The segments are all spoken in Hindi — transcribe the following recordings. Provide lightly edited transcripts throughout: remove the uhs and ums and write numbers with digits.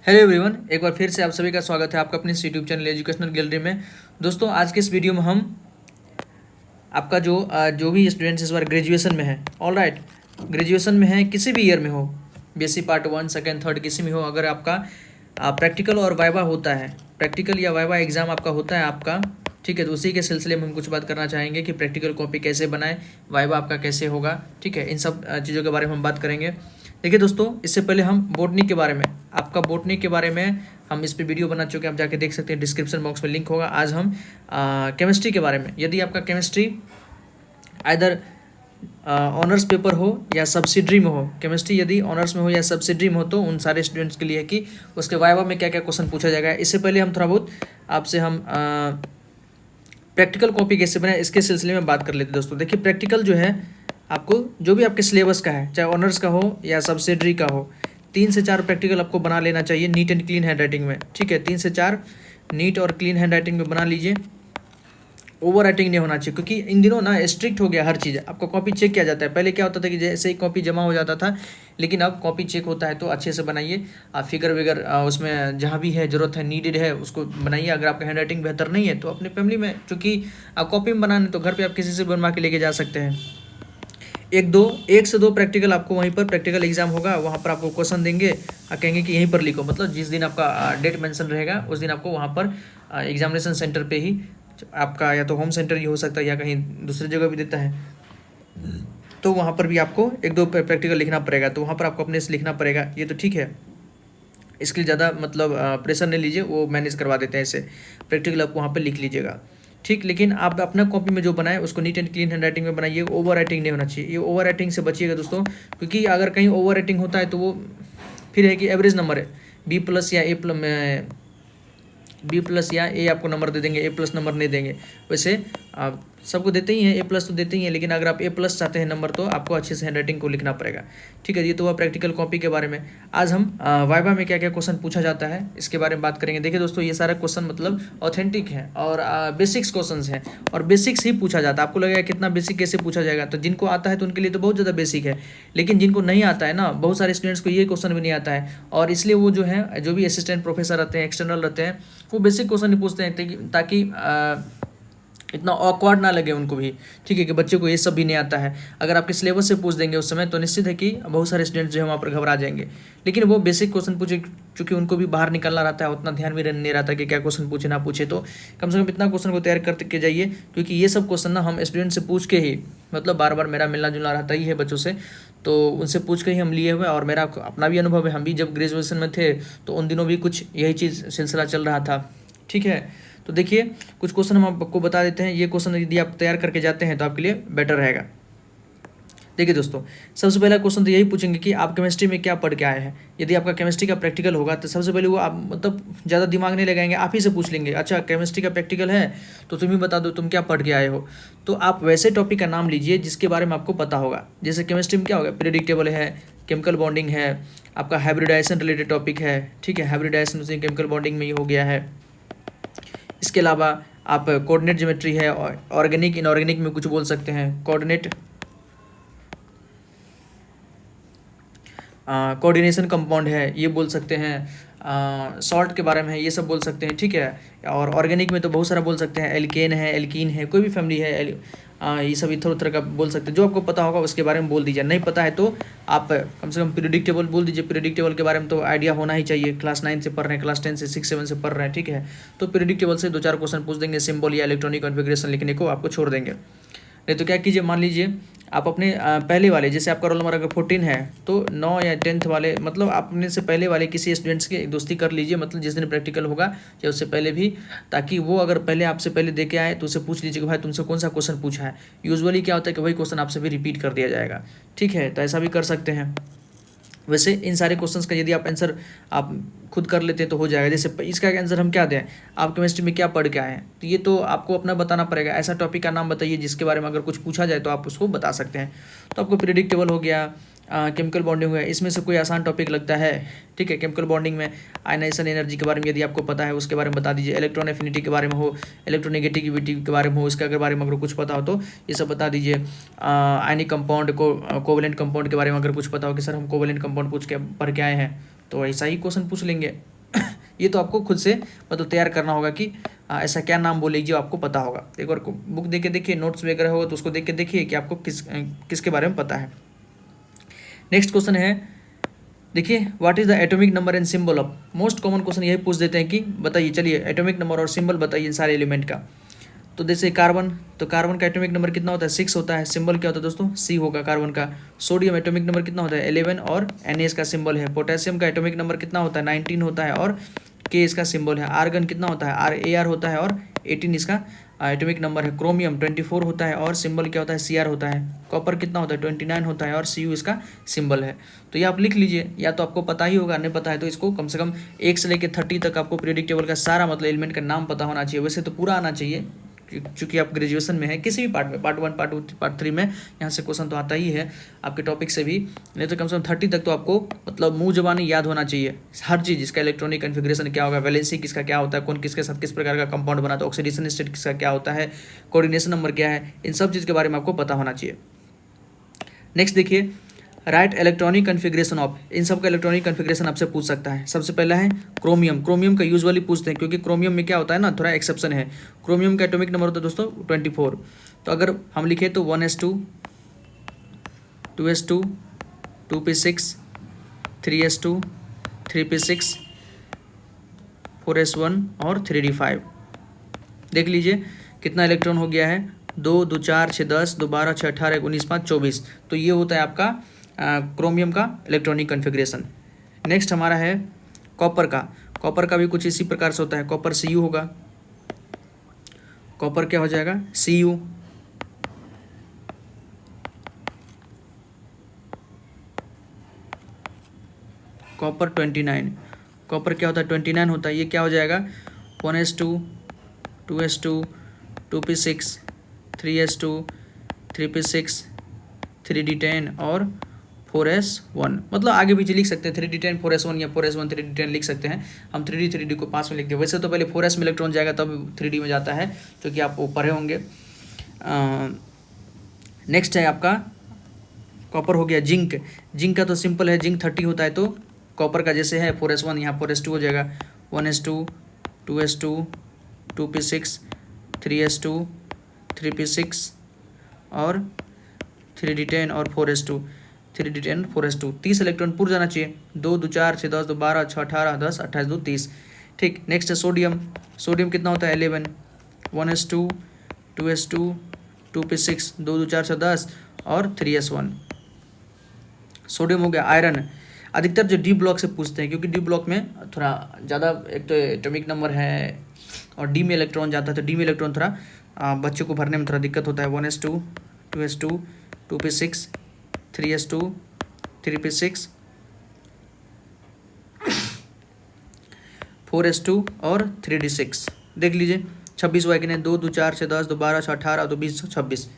हेलो एवरीवन, एक बार फिर से आप सभी का स्वागत है आपका अपने यूट्यूब चैनल एजुकेशनल गैलरी में। दोस्तों, आज के इस वीडियो में हम आपका जो भी स्टूडेंट्स इस बार ग्रेजुएशन में है, ऑल राइट, ग्रेजुएशन में है, किसी भी ईयर में हो, बीएससी पार्ट 1, सेकंड, थर्ड किसी में हो, अगर आपका प्रैक्टिकल और वाइवा होता है, प्रैक्टिकल या वाइवा एग्ज़ाम आपका होता है आपका, ठीक है, तो उसी के सिलसिले में हम कुछ बात करना चाहेंगे कि प्रैक्टिकल कॉपी कैसे बनाए, वाइवा आपका कैसे होगा, ठीक है, इन सब चीज़ों के बारे में हम बात करेंगे। देखिए दोस्तों, इससे पहले हम बॉटनी के बारे में, आपका बॉटनी के बारे में हम इस पे वीडियो बना चुके हैं, आप जाके देख सकते हैं, डिस्क्रिप्शन बॉक्स में लिंक होगा। आज हम केमिस्ट्री के बारे में, यदि आपका केमिस्ट्री आइदर ऑनर्स पेपर हो या सब्सिडरी में हो, केमिस्ट्री यदि ऑनर्स में हो या सब्सिडरी में हो, तो उन सारे स्टूडेंट्स के लिए कि उसके वाइवा में क्या क्या क्वेश्चन पूछा जाएगा। इससे पहले हम थोड़ा बहुत आपसे हम प्रैक्टिकल कॉपी कैसे बनाए इसके सिलसिले में बात कर लेते हैं। दोस्तों देखिए, प्रैक्टिकल जो है आपको जो भी आपके सिलेबस का है, चाहे ऑनर्स का हो या सब्सिडरी का हो, 3 से 4 प्रैक्टिकल आपको बना लेना चाहिए neat and clean hand writing में, ठीक है। 3 से 4 नीट और क्लीन हैंड राइटिंग में बना लीजिए, ओवर राइटिंग नहीं होना चाहिए, क्योंकि इन दिनों ना स्ट्रिक्ट हो गया हर चीज़, आपका कॉपी चेक किया जाता है। पहले क्या होता था कि जैसे ही कॉपी जमा हो जाता था, लेकिन अब कॉपी चेक होता है, तो अच्छे से बनाइए। आप फिगर वगैर उसमें जहाँ भी है, ज़रूरत है, नीडेड है, उसको बनाइए। अगर आपका हैंड राइटिंग बेहतर नहीं है तो अपने फैमिली में, चूँकि आप कॉपी में बनाने, तो घर पर आप किसी से बनवा के लेके जा सकते हैं। एक से दो प्रैक्टिकल आपको वहीं पर प्रैक्टिकल एग्जाम होगा, वहाँ पर आपको क्वेश्चन देंगे और कहेंगे कि यहीं पर लिखो, मतलब जिस दिन आपका डेट मेंशन रहेगा उस दिन आपको वहाँ पर एग्जामिनेशन सेंटर पे ही, आपका या तो होम सेंटर ही हो सकता है या कहीं दूसरी जगह भी देता है, तो वहाँ पर भी आपको 1-2 प्रैक्टिकल लिखना पड़ेगा, तो वहाँ पर आपको अपने से लिखना पड़ेगा। ये तो ठीक है, इसके लिए ज़्यादा मतलब प्रेशर नहीं लीजिए, वो मैनेज करवा देते हैं ऐसे। प्रैक्टिकल आप वहाँ पर लिख लीजिएगा, ठीक। लेकिन आप अपना कॉपी में जो बनाए उसको neat and clean hand writing में बनाइए, ओवर राइटिंग नहीं होना चाहिए। ये ओवर राइटिंग से बचिएगा दोस्तों, क्योंकि अगर कहीं ओवर राइटिंग होता है तो वो फिर है कि एवरेज नंबर है, बी प्लस या ए आपको नंबर दे देंगे, ए प्लस नंबर नहीं देंगे। वैसे आप सबको देते ही हैं, ए प्लस तो देते ही हैं, लेकिन अगर आप ए प्लस चाहते हैं नंबर, तो आपको अच्छे से हैंड राइटिंग को लिखना पड़ेगा, ठीक है। ये तो हुआ प्रैक्टिकल कॉपी के बारे में। आज हम वाइवा में क्या क्या क्वेश्चन पूछा जाता है इसके बारे में बात करेंगे। देखिए दोस्तों, ये सारा क्वेश्चन मतलब ऑथेंटिक है और बेसिक्स क्वेश्चन हैं, और बेसिक्स ही पूछा जाता है। आपको लगेगा कितना बेसिक कैसे पूछा जाएगा, तो जिनको आता है तो उनके लिए तो बहुत ज़्यादा बेसिक है, लेकिन जिनको नहीं आता है ना, बहुत सारे स्टूडेंट्स को ये क्वेश्चन भी नहीं आता है, और इसलिए वो जो है, जो भी असिस्टेंट प्रोफेसर रहते हैं, एक्सटर्नल रहते हैं, वो बेसिक क्वेश्चन ही पूछते हैं, ताकि इतना ऑकवर्ड ना लगे उनको भी, ठीक है, कि बच्चे को ये सब भी नहीं आता है। अगर आपके सिलेबस से पूछ देंगे उस समय, तो निश्चित है कि बहुत सारे स्टूडेंट्स जो है वहाँ पर घबरा जाएंगे। लेकिन वो बेसिक क्वेश्चन पूछे, चूँकि उनको भी बाहर निकलना रहता है, उतना ध्यान भी नहीं रहता कि क्या क्वेश्चन पूछे ना पूछे, तो कम से कम इतना क्वेश्चन को तैयार करके जाइए, क्योंकि ये सब क्वेश्चन ना हम स्टूडेंट से पूछ के ही, मतलब बार बार मेरा मिलना जुलना रहता ही है बच्चों से, तो उनसे पूछ के ही हम लिए हुए। और मेरा अपना भी अनुभव है, हम भी जब ग्रेजुएशन में थे तो उन दिनों भी कुछ यही चीज़ सिलसिला चल रहा था, ठीक है। तो देखिए, कुछ क्वेश्चन हम आपको बता देते हैं। ये क्वेश्चन यदि आप तैयार करके जाते हैं तो आपके लिए बेटर रहेगा। देखिए दोस्तों, सबसे पहला क्वेश्चन तो यही पूछेंगे कि आप केमिस्ट्री में क्या पढ़ के आए हैं। यदि आपका केमिस्ट्री का प्रैक्टिकल होगा तो सबसे पहले वो आप मतलब ज़्यादा दिमाग नहीं लगाएंगे, आप ही से पूछ लेंगे, अच्छा केमिस्ट्री का प्रैक्टिकल है तो तुम ही बता दो तुम क्या पढ़ के आए हो। तो आप वैसे टॉपिक का नाम लीजिए जिसके बारे में आपको पता होगा। जैसे केमिस्ट्री में क्या होगा, पीरियोडिक टेबल है, केमिकल बॉन्डिंग है, आपका हाइब्रिडाइजेशन रिलेटेड टॉपिक है, ठीक है, हाइब्रिडाइजेशन उसी केमिकल बॉन्डिंग में ही हो गया है। इसके अलावा आप कोऑर्डिनेट ज्योमेट्री है, ऑर्गेनिक इनऑर्गेनिक में कुछ बोल सकते हैं, कोऑर्डिनेशन कंपाउंड है, ये बोल सकते हैं, सॉल्ट के बारे में है, ये सब बोल सकते हैं, ठीक है। और ऑर्गेनिक में तो बहुत सारा बोल सकते हैं, एल्केन है, एल्कीन है, कोई भी फैमिली है, ये सब इधर उधर का बोल सकते हैं। जो आपको पता होगा उसके बारे में बोल दीजिए, नहीं पता है तो आप कम से कम पीरियोडिक टेबल बोल दीजिए। पीरियोडिक टेबल के बारे में तो आइडिया होना ही चाहिए, क्लास 9 से पढ़ रहे हैं, क्लास 10 से 6-7 से पढ़ रहे हैं, ठीक है। तो पीरियोडिक टेबल से 2-4 क्वेश्चन पूछ देंगे, सिंबल या इलेक्ट्रॉनिक कॉन्फ़िगरेशन लिखने को आपको छोड़ देंगे। नहीं तो क्या कीजिए, मान लीजिए आप अपने पहले वाले, जैसे आपका रोल नंबर अगर 14 है तो 9 या 10th वाले, मतलब अपने से पहले वाले किसी स्टूडेंट्स की दोस्ती कर लीजिए, मतलब जिस दिन प्रैक्टिकल होगा या उससे पहले भी, ताकि वो अगर पहले आपसे पहले दे के आए तो उससे पूछ लीजिए कि भाई तुमसे कौन सा क्वेश्चन पूछा है। यूजुअली क्या होता है कि वही क्वेश्चन आपसे भी रिपीट कर दिया जाएगा, ठीक है, तो ऐसा भी कर सकते हैं। वैसे इन सारे क्वेश्चंस का यदि आप आंसर आप खुद कर लेते हैं तो हो जाएगा। जैसे इसका आंसर हम क्या दें, आप केमिस्ट्री में क्या पढ़ के आए हैं, तो ये तो आपको अपना बताना पड़ेगा। ऐसा टॉपिक का नाम बताइए जिसके बारे में अगर कुछ पूछा जाए तो आप उसको बता सकते हैं। तो आपको पीरियोडिक टेबल हो गया, केमिकल बॉन्डिंग है, इसमें से कोई आसान टॉपिक लगता है, ठीक है। केमिकल बॉन्डिंग में आयनाइजेशन एनर्जी के बारे में यदि आपको पता है उसके बारे में बता दीजिए। इलेक्ट्रॉन एफिनिटी के बारे में हो, इलेक्ट्रोनेगेटिविटी के बारे में हो, इसके अगर बारे में अगर कुछ पता हो तो ये सब बता दीजिए। आयनिक कंपाउंड को, कोवेलेंट कंपाउंड के बारे में अगर कुछ पता हो कि सर हम कोवेलेंट कंपाउंड पूछ के पढ़ के आए हैं, तो ऐसा ही क्वेश्चन पूछ लेंगे, ये तो आपको खुद से मतलब तैयार करना होगा कि ऐसा क्या नाम बोलेगी जो आपको पता होगा। एक बार बुक देख के देखिए, नोट्स वगैरह होगा तो उसको देख के देखिए कि आपको किसके बारे में पता है। नेक्स्ट क्वेश्चन है, देखिए what is the atomic number and symbol of. Most common question यही पूछ देते हैं कि बताइए, चलिए एटॉमिक नंबर और सिंबल बताइए इन सारे एलिमेंट का। तो जैसे कार्बन, तो कार्बन का एटॉमिक नंबर कितना होता है, 6 होता है। सिंबल क्या होता है दोस्तों, सी होगा कार्बन का। सोडियम एटॉमिक नंबर कितना होता है, 11 और Na इसका सिंबल है। पोटेशियम का एटॉमिक नंबर कितना होता है, 19 होता है और K इसका सिंबल है। आर्गन कितना होता है, Ar होता है और 18 इसका एटॉमिक नंबर है। क्रोमियम 24 होता है और सिंबल क्या होता है, Cr होता है। कॉपर कितना होता है, 29 होता है और Cu इसका सिंबल है। तो ये आप लिख लीजिए, या तो आपको पता ही होगा, नहीं पता है तो इसको कम से कम 1 से लेकर 30 तक आपको पीरियोडिक टेबल का सारा मतलब एलिमेंट का नाम पता होना चाहिए। वैसे तो पूरा आना चाहिए, चूँकि आप ग्रेजुएशन में है, किसी भी पार्ट में, पार्ट 1 पार्ट 2 पार्ट 3 में यहाँ से क्वेश्चन तो आता ही है आपके टॉपिक से भी। नहीं तो कम से कम 30 तक तो आपको मतलब मुंह जबानी याद होना चाहिए हर चीज़। इसका इलेक्ट्रॉनिक कन्फिग्रेशन क्या होगा, वैलेंसी किसका क्या होता है, कौन किसके साथ किस प्रकार का कंपाउंड बनाता है, ऑक्सीडेशन स्टेट किसका क्या होता है, कोऑर्डिनेशन नंबर क्या है, इन सब चीज़ के बारे में आपको पता होना चाहिए। नेक्स्ट देखिए, राइट इलेक्ट्रॉनिक कन्फिग्रेशन ऑफ। इन सब का इलेक्ट्रॉनिक कन्फिग्रेशन आपसे पूछ सकता है। सबसे पहला है क्रोमियम। क्रोमियम का यूजुअली पूछते हैं क्योंकि क्रोमियम में क्या होता है ना, थोड़ा एक्सेप्शन है। क्रोमियम का एटॉमिक नंबर होता है दोस्तों 24। तो अगर हम लिखे तो 1s2, 2s2, 2p6, 3s2, 3p6, 4s1 और 3d5। देख लीजिए कितना इलेक्ट्रॉन हो गया है, 2 2 4 6 10, 2 12 6 18 19 5 24। तो ये होता है आपका क्रोमियम का इलेक्ट्रॉनिक कन्फिग्रेशन। नेक्स्ट हमारा है कॉपर का। कॉपर का भी कुछ इसी प्रकार से होता है। कॉपर Cu होगा। कॉपर क्या हो जाएगा, Cu। कॉपर 29। कॉपर क्या होता है, 29 होता है। ये क्या हो जाएगा, 1s2, 2s2, 2p6, 3s2, 3p6, 3d10 और 4s1। मतलब आगे पीछे लिख सकते हैं 3d10 4s1 या 4s1 3d10 लिख सकते हैं। हम 3d को पास में लिख दिए। वैसे तो पहले 4s में इलेक्ट्रॉन जाएगा तब 3d में जाता है, जो कि आप वो पढ़े होंगे। नेक्स्ट है आपका कॉपर हो गया। जिंक। जिंक का तो सिंपल है, जिंक 30 होता है। तो कॉपर का जैसे है 4s1, यहाँ 4s2 हो जाएगा। 1s2, 2s2, 2p6, 3s2, 3p6 और 3d10 और 4s2, 3d10 4s2। 30 इलेक्ट्रॉन पूरा जाना चाहिए। 2 2 4 6 10, 2 12 6 18 10 28 2 30। ठीक। नेक्स्ट है सोडियम। सोडियम कितना होता है, 11। 1s2, 2s2, 2p6, 2 2 4 6 10 और 3s1। सोडियम हो गया। आयरन। अधिकतर जो डी ब्लॉक से पूछते हैं क्योंकि डी ब्लॉक में थोड़ा ज़्यादा एक तो एटॉमिक नंबर है और डी में इलेक्ट्रॉन जाता है, तो डी में इलेक्ट्रॉन थोड़ा बच्चों को भरने में थोड़ा दिक्कत होता है। 1s2, 2s2, 2p6, 3s2, 3p6, 4s2 और 3d6। देख लीजिए 26 हुआ कि नहीं, 2 2 4 6 10, 2 12 6 18 2 20 26।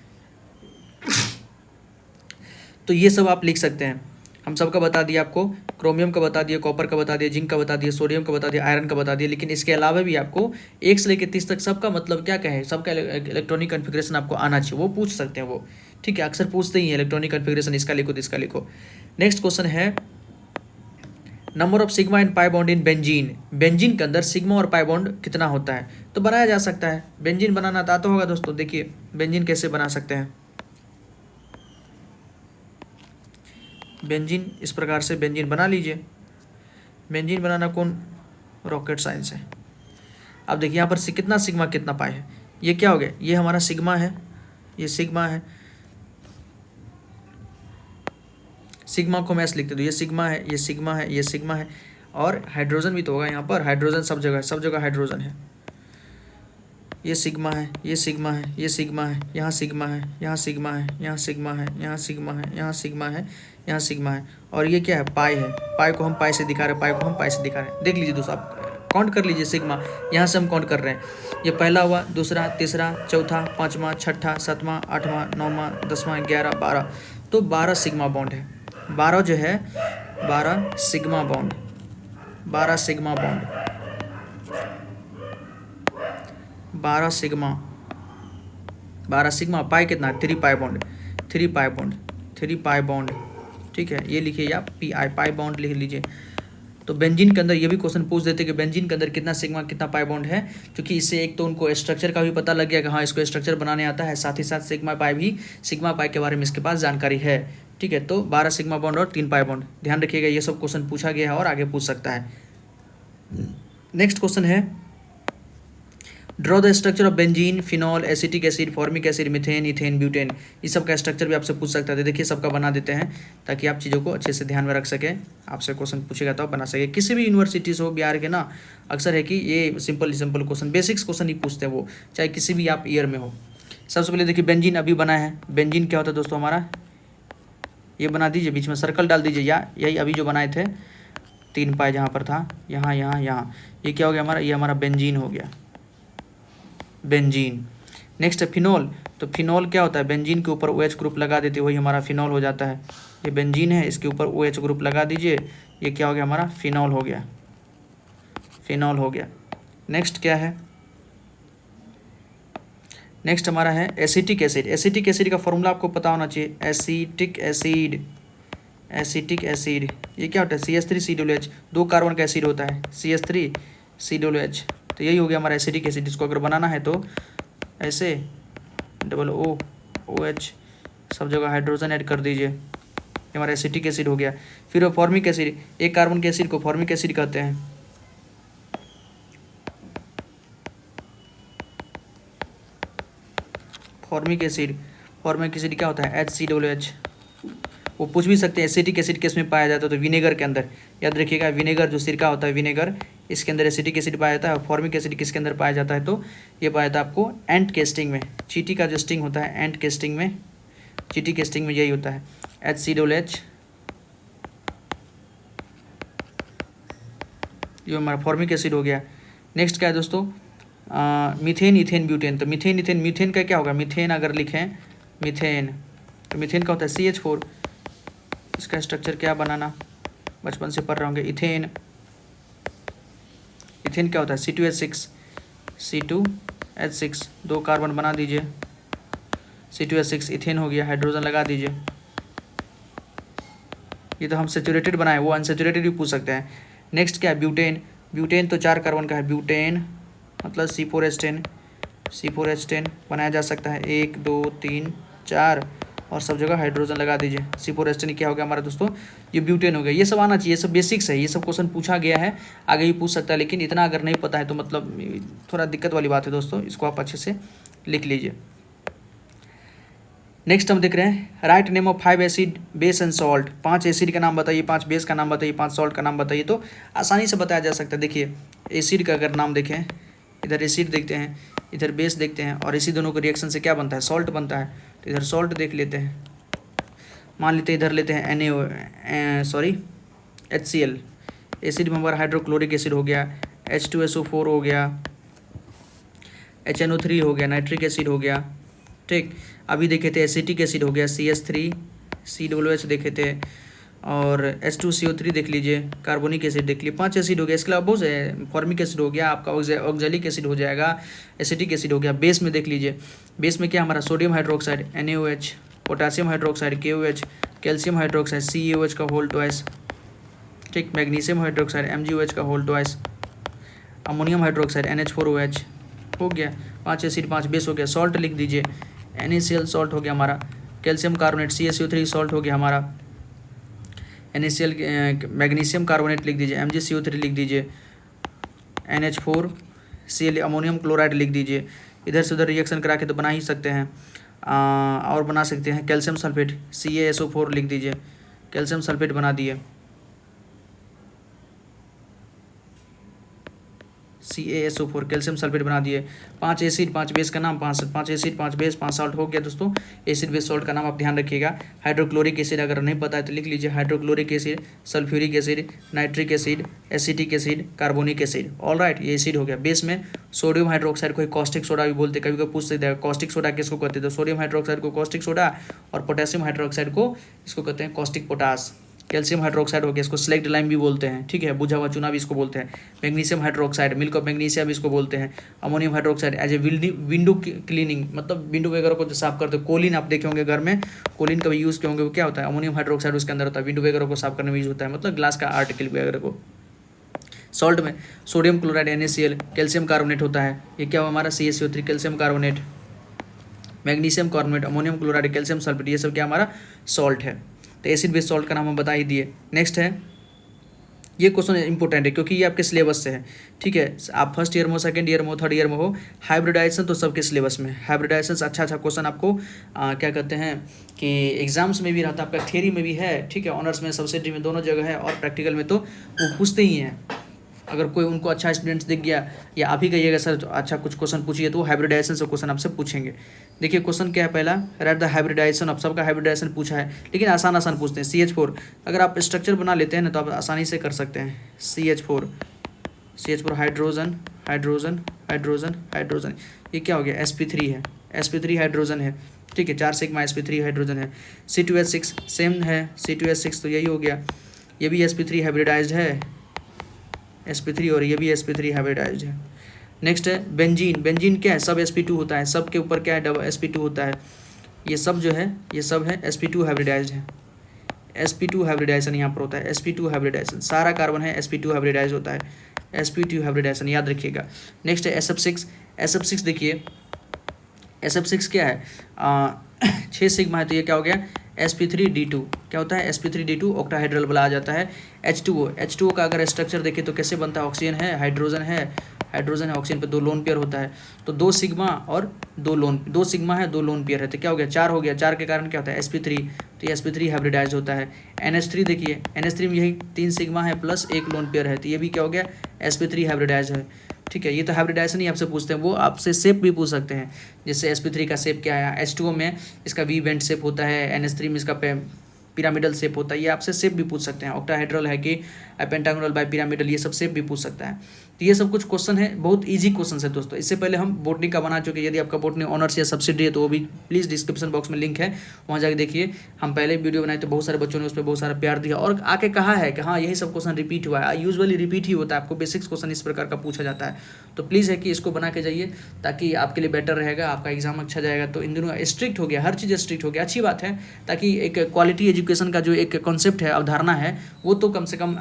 तो ये सब आप लिख सकते हैं। हम सबका बता दिया आपको, क्रोमियम का बता दिया, कॉपर का बता दिया, जिंक का बता दिया, सोडियम का बता दिया, आयरन का बता दिया। लेकिन इसके अलावा भी आपको 1 से लेकर 30 तक सबका मतलब क्या कहे, सबका इलेक्ट्रॉनिक कन्फिग्रेशन आपको आना चाहिए, वो पूछ सकते हैं वो। ठीक है, अक्सर पूछते ही हैं इलेक्ट्रॉनिक कन्फिग्रेशन, इसका लिखो तो इसका लिखो। नेक्स्ट क्वेश्चन है number of sigma and pi bond in benzene. Benzene के अंदर सिग्मा और पाई बॉन्ड कितना होता है, तो बनाया जा सकता है। बेंजीन बनाना तो आता होगा दोस्तों। देखिए बेंजीन कैसे बना सकते हैं। बेंजीन इस प्रकार से बेंजीन बना लीजिए। बेंजीन बनाना कौन रॉकेट साइंस है। अब देखिए यहाँ पर कितना सिग्मा कितना पाई है। ये क्या हो गया, ये हमारा सिग्मा है, ये सिग्मा है। सिग्मा को मैं ऐसे लिखते, तो ये सिग्मा है, ये सिग्मा है, ये सिग्मा है। और हाइड्रोजन भी तो होगा यहाँ पर, हाइड्रोजन सब जगह, सब जगह हाइड्रोजन है। ये सिग्मा है, ये सिग्मा है, ये सिग्मा है, यहाँ सिग्मा है, यहाँ सिग्मा है, यहाँ सिग्मा है, यहाँ सिग्मा है, यहाँ सिग्मा है, यहाँ सिग्मा है। और ये क्या है, पाई है। पाई को हम पाई से दिखा रहे हैं, पाई को हम पाई से दिखा रहे हैं। देख लीजिए दोस्तों, आप काउंट कर लीजिए सिग्मा। यहाँ से हम काउंट कर रहे हैं। ये पहला हुआ, दूसरा, तीसरा, चौथा, पाँचवा, छठा, सातवां, आठवां, नौवां, 10वां, 11, 12। तो 12 सिग्मा बॉन्ड है। 12 जो है 12 sigma bond, 12 sigma bond, 12 sigma, 12 sigma. Pi कितना, 3 pi bond, 3 pi bond, 3 pi bond. ठीक है, ये लिखिए आप पी आई, पाई बॉन्ड लिख लीजिए। तो बेंजीन के अंदर ये भी क्वेश्चन पूछ देते कि बेंजीन के अंदर कितना सिग्मा कितना पाई बॉन्ड है, क्योंकि इससे एक तो उनको स्ट्रक्चर का भी पता लग गया कि हाँ इसको स्ट्रक्चर बनाने आता है, साथ ही साथ सिग्मा पाई के बारे में इसके पास जानकारी है। ठीक है, तो 12 सिग्मा बॉन्ड और 3 पाई बॉन्ड, ध्यान रखिएगा ये सब क्वेश्चन पूछा गया है और आगे पूछ सकता है। नेक्स्ट क्वेश्चन है draw the structure of benzene, phenol, acetic acid, formic acid, methane, ethane, butane. इस सब का स्ट्रक्चर भी आपसे पूछ सकता है। देखिए सबका बना देते हैं ताकि आप चीज़ों को अच्छे से ध्यान में रख सकें, आपसे क्वेश्चन पूछेगा तो आप बना सके। किसी भी यूनिवर्सिटी से हो बिहार के ना, अक्सर है कि ये सिंपल क्वेश्चन, बेसिक्स क्वेश्चन ही पूछते हैं वो, चाहे किसी भी आप ईयर में हो। सबसे पहले देखिए बेंजीन अभी बना है। बेंजीन क्या होता है दोस्तों हमारा, ये बना दीजिए, बीच में सर्कल डाल दीजिए, या यही अभी जो बनाए थे 3 पाई जहाँ पर था, यहाँ यहाँ यहाँ, ये क्या हो गया हमारा, ये हमारा बेंजीन हो गया, बेंजीन। नेक्स्ट है फिनॉल, तो फिनॉल क्या होता है, बेंजीन के ऊपर OH ग्रुप लगा देते वही हमारा फिनॉल हो जाता है। ये बेंजीन है, इसके ऊपर OH ग्रुप लगा दीजिए, ये क्या हो गया हमारा, फिनॉल हो गया, फिनॉल हो गया। नेक्स्ट क्या है, नेक्स्ट हमारा है एसिटिक एसिड। एसिटिक एसिड का फॉर्मूला आपको पता होना चाहिए, एसिटिक एसिड, एसिटिक एसिड ये क्या होता है, CH3COOH, 2 कार्बन का एसिड होता है, CH3COOH, तो यही हो गया हमारा एसिटिक एसिड। इसको अगर बनाना है तो ऐसे OOH सब जगह हाइड्रोजन ऐड कर दीजिए, ये हमारा एसिटिक एसिड हो गया। फिर फॉर्मिक एसिड, 1 कार्बन के एसिड को फॉर्मिक एसिड कहते हैं। फॉर्मिक एसिड, फॉर्मिक एसिड क्या होता है, HCOOH। वो पूछ भी सकते हैं एसिटिक एसिड किस में पाया जाता है, तो विनेगर के अंदर, याद रखिएगा विनेगर जो सिरका होता है विनेगर, इसके अंदर एसिटिक एसिड पाया जाता है। और फॉर्मिक एसिड किसके अंदर पाया जाता है, तो ये पाया जाता है आपको एंट के स्टिंग में, चींटी का जो स्टिंग होता है एंट के स्टिंग में, चींटी के स्टिंग में यही होता है, HCOOH। ये हमारा फॉर्मिक एसिड हो गया। नेक्स्ट क्या है दोस्तों, मीथेन, इथेन, ब्यूटेन। तो मीथेन, इथेन, मीथेन का क्या होगा, मीथेन अगर लिखें मीथेन, तो मीथेन का होता है CH4। इसका स्ट्रक्चर क्या बनाना, बचपन से पढ़ रहे होंगे। इथेन, इथेन क्या होता है, C2H6, C2H6, 2 कार्बन बना दीजिए, C2H6 इथेन हो गया, हाइड्रोजन लगा दीजिए। ये तो हम सेचुरेटेड बनाए, वो अनसेचुरेटेड भी पूछ सकते हैं। नेक्स्ट क्या है, ब्यूटेन। ब्यूटेन तो 4 कार्बन का है, ब्यूटेन मतलब C4H10 बनाया जा सकता है, 1 2 3 4, और सब जगह हाइड्रोजन लगा दीजिए। C4H10 क्या हो गया हमारा दोस्तों, ये ब्यूटेन हो गया। ये सब आना चाहिए, ये सब बेसिक्स है, ये सब क्वेश्चन पूछा गया है, आगे भी पूछ सकता है, लेकिन इतना अगर नहीं पता है तो मतलब थोड़ा दिक्कत वाली बात है दोस्तों, इसको आप अच्छे से लिख लीजिए। नेक्स्ट हम देख रहे हैं write name of 5 acid, base and salt. 5 acid का नाम बताइए, 5 बेस का नाम बताइए, 5 सॉल्ट का नाम बताइए। तो आसानी से बताया जा सकता है। देखिए एसिड का अगर नाम देखें, इधर एसिड देखते हैं, इधर बेस देखते हैं, और इसी दोनों के रिएक्शन से क्या बनता है, सॉल्ट बनता है। तो इधर सॉल्ट देख लेते हैं, मान लेते हैं इधर लेते हैं HCl। एसिड में हमारा हाइड्रोक्लोरिक एसिड हो गया, H2SO4 हो गया, HNO3 हो गया, नाइट्रिक एसिड हो गया। ठीक, अभी देखे थे एसिटिक एसिड हो गया, CH3COOH देखे थे, और H2CO3 देख लीजिए, कार्बोनिक एसिड देख लीजिए, 5 एसिड हो गया। इसके अलावा बहुत से, फॉर्मिक एसिड हो गया आपका, ऑक्जेलिक एसिड हो जाएगा, एसिटिक एसिड हो गया। बेस में देख लीजिए, बेस में क्या हमारा sodium hydroxide NaOH, potassium hydroxide KOH, calcium hydroxide CaOH का होल ट्वाइस। ठीक, मैग्नीशियम हाइड्रोक्साइड MgOH का whole twice, ammonium hydroxide NH4OH हो गया। 5 एसिड 5 बेस हो गया। सॉल्ट लिख दीजिए, NaCl सॉल्ट हो गया हमारा, कैल्शियम कार्बोनेट CaCO3 सॉल्ट हो गया हमारा, NaCl मैग्नीशियम कार्बोनेट लिख दीजिए, MgCO3 लिख दीजिए, NH4Cl अमोनियम क्लोराइड लिख दीजिए। इधर से उधर रिएक्शन करा के तो बना ही सकते हैं, और बना सकते हैं कैल्शियम सल्फेट CaSO4 लिख दीजिए, कैल्शियम सल्फेट बना दिए, CaSO4 कैल्शियम सल्फेट बना दिए। 5 एसिड 5 बेस का नाम, 5 एसिड 5 बेस 5 सॉल्ट हो गया दोस्तों। एसिड बेस सॉल्ट का नाम आप ध्यान रखिएगा। हाइड्रोक्लोरिक एसिड अगर नहीं पता है तो लिख लीजिए, hydrochloric acid, sulphuric acid, nitric acid, acetic acid, carbonic acid. All right, ये एसिड हो गया। बेस में सोडियम हाइड्रोक्साइड को कॉस्टिक सोडा भी बोलते, कभी कभी पूछ सकते हैं कॉस्टिक सोडा किसको कहते हैं, तो सोडियम हाइड्रोक्साइड को कॉस्टिक सोडा, और पोटेशियम हाइड्रोक्साइड को इसको कहते हैं कॉस्टिक पोटास। कैल्शियम हाइड्रोक्साइड हो गया, इसको स्लेक्ट लाइम भी बोलते हैं। ठीक है, बुझा हुआ चूना भी इसको बोलते हैं। Magnesium hydroxide, milk of magnesia भी इसको बोलते हैं। Ammonium hydroxide as a window cleaning, मतलब विंडो वगैरह को जो साफ करते हैं। कोलिन आप देखे होंगे घर में, कोलिन का भी यूज़ किए होंगे, वो क्या होता है, अमोनियम हाइड्रोक्साइड उसके अंदर होता है, विंडो वगैरह को साफ करने में यूज होता है, मतलब ग्लास का आर्टिकल वगैरह को। सॉल्ट में sodium chloride NaCl, calcium carbonate होता है, ये क्या हुआ हमारा CaCO3 calcium carbonate, magnesium carbonate, ammonium chloride, calcium sulphate, ये सब क्या हमारा सॉल्ट है। तो एसिड बेस सॉल्ट का नाम हम बता ही दिए। नेक्स्ट है, ये क्वेश्चन इंपॉर्टेंट है क्योंकि ये आपके सिलेबस से है, ठीक है। आप फर्स्ट ईयर में हो, सेकंड ईयर में हो, थर्ड ईयर में हो, हाइब्रिडाइजेशन तो सबके सिलेबस में। हाइब्रिडाइजेशन अच्छा क्वेश्चन आपको क्या कहते हैं कि एग्जाम्स में भी रहता है, आपका थियरी में भी है, ठीक है, ऑनर्स में, सब्सिडी में, दोनों जगह है, और प्रैक्टिकल में तो वो पूछते ही हैं। अगर कोई उनको अच्छा स्टूडेंट्स दिख गया या आप ही कहिएगा सर तो अच्छा कुछ क्वेश्चन पूछिए, तो वो हाइब्रिडाइजेशन से क्वेश्चन आपसे पूछेंगे। देखिए क्वेश्चन क्या है, पहला राइट द हाइब्रिडाइजेशन, अब सबका हाइब्रिडाइजेशन पूछा है, लेकिन आसान पूछते हैं। CH4 अगर आप स्ट्रक्चर बना लेते हैं ना तो आप आसानी से कर सकते हैं। CH4 hydrogen hydrogen hydrogen hydrogen, ये क्या हो गया, sp3 है, sp3 हाइड्रोजन है, ठीक है, 4 सिग्मा sp3 हाइड्रोजन है। C2H6 सेम है, C2H6 तो यही हो गया, ये भी sp3 हाइब्रिडाइज्ड है, sp3, और ये भी sp3 हाइब्रिडाइज्ड है। नेक्स्ट है बेंजीन, बेंजीन क्या है, सब sp2 होता है, सब के ऊपर क्या है, डबल sp2 होता है, ये सब जो है ये सब है sp2 हाइब्रिडाइज्ड है, sp2 हाइब्रिडाइजेशन यहाँ पर होता है, sp2 हाइब्रिडाइजेशन, सारा कार्बन है sp2 हाइब्रिडाइज होता है, sp2 हाइब्रिडाइजेशन याद रखिएगा। नेक्स्ट है SF6, SF6 देखिए SF6 क्या है, 6 सिग्मा है, तो ये क्या हो गया, sp3d2, क्या होता है, sp3d2 ऑक्टाहाइड्रल बोला जाता है। H2O का अगर स्ट्रक्चर देखें तो कैसे बनता है, ऑक्सीजन है, हाइड्रोजन है, ऑक्सीजन पे 2 लोन पेयर होता है, तो 2 सिग्मा और 2 सिग्मा है, 2 लोन पेयर है, तो क्या हो गया, 4 हो गया, 4 के कारण क्या होता है, sp3, तो ये sp3 हाइब्रिडाइज होता है। NH3 देखिए, NH3 में यही 3 सिग्मा है प्लस 1 लोन पेयर है, तो ये भी क्या हो गया, sp3 हाइब्रिडाइज है, ठीक है। ये तो हाइब्रिडाइजेशन ही आपसे पूछते हैं, वो आपसे शेप भी पूछ सकते हैं, जैसे sp3 का शेप क्या है, H2O में इसका वी बेंट शेप होता है, NH3 में इसका पिरामिडल शेप होता है, ये आपसे शेप भी पूछ सकते हैं, ऑक्टाहाइड्रल है कि पेंटागोनल बाय पिरामिडल, ये सब शेप भी पूछ सकता है। तो ये सब कुछ क्वेश्चन है, बहुत इजी क्वेश्चन है दोस्तों। इससे पहले हम बोटनी का बना चुके हैं, यदि आपका बोटनी ऑनर्स या सब्सिडी है तो वो भी प्लीज़ डिस्क्रिप्शन बॉक्स में लिंक है, वहाँ जाके देखिए। हम पहले वीडियो बनाए तो बहुत सारे बच्चों ने उस पर बहुत सारा प्यार दिया और आके कहा है कि हाँ यही सब क्वेश्चन रिपीट हुआ है, यूजुअली रिपीट ही होता है, आपको बेसिक्स क्वेश्चन इस प्रकार का पूछा जाता है। तो प्लीज़ है कि इसको बना के जाइए ताकि आपके लिए बेटर रहेगा, आपका एग्जाम अच्छा जाएगा। तो इन दिनों स्ट्रिक्ट हो गया, हर चीज़ स्ट्रिक्ट हो गया, अच्छी बात है, ताकि एक क्वालिटी एजुकेशन का जो एक कॉन्सेप्ट है, अवधारणा है, वो तो कम से कम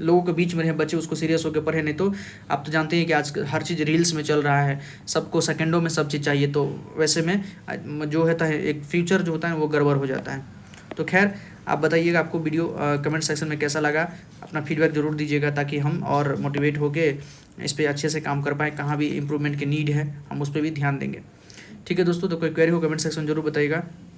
लोगों के बीच में रहे, बच्चे उसको सीरियस होकर पढ़े। नहीं तो आप तो जानते हैं कि आज हर चीज़ रील्स में चल रहा है, सबको सेकंडों में सब चीज़ चाहिए, तो वैसे में जो होता है एक फ्यूचर जो होता है वो गड़बड़ हो जाता है। तो खैर आप बताइएगा आपको वीडियो कमेंट सेक्शन में कैसा लगा, अपना फीडबैक ज़रूर दीजिएगा ताकि हम और मोटिवेट होके इस पर अच्छे से काम कर पाएँ। कहाँ भी इम्प्रूवमेंट की नीड है हम उस पर भी ध्यान देंगे। ठीक है दोस्तों, तो कोई क्वेरी हो कमेंट सेक्शन जरूर बताइएगा।